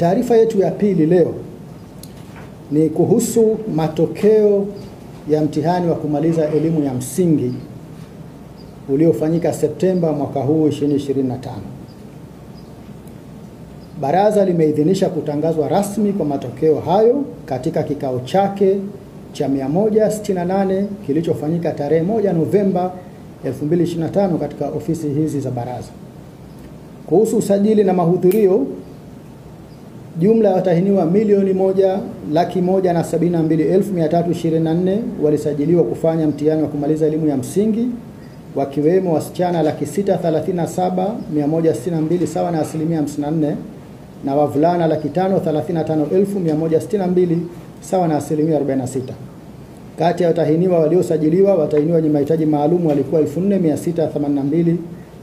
Taarifa yetu ya pili leo ni kuhusu matokeo ya mtihani wa kumaliza elimu ya msingi uliofanyika Septemba mwaka huu 2025. Baraza limeidhinisha kutangazwa rasmi kwa matokeo hayo katika kikao chake cha 168 kilichofanyika tarehe 1 Novemba 2025 katika ofisi hizi za baraza. Kuhusu usajili na mahudhurio, jumla ya watahiniwa 1,172,324 walisajiliwa kufanya mtihani wa kumaliza elimu ya msingi, wakiwemo wasichana 637,162 sawa na 54%, na wavulana 535,162 sawa na 46%. Kati ya watahiniwa waliosajiliwa, watahiniwa wenye mahitaji maalum walikuwa 4,682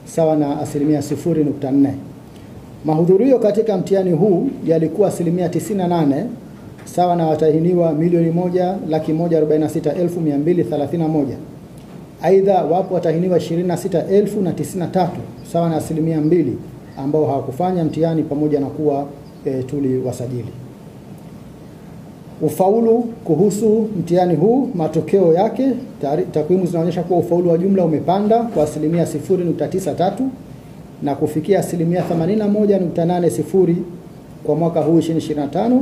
sawa na 0.4%. Mahudhurio katika mtihani huu yalikuwa 98% sawa na watahiniwa 1,146,231. Aidha, wapo watahiniwa 26,093 sawa na 2% ambao hawakufanya mtihani pamoja na kuwa tuliwasajili. Ufaulu kuhusu mtihani huu, matokeo yake, takwimu zinaonyesha kuwa ufaulu wa jumla umepanda kwa 0.93 na kufikia 81.80 kwa mwaka huu 2025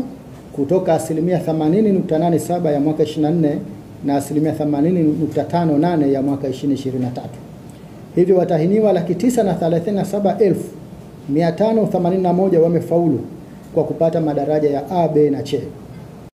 kutoka 80.87 ya mwaka 24 na 80.58 ya mwaka 2023. Hivyo watahiniwa 937,581 wamefaulu kwa kupata madaraja ya A, B na C.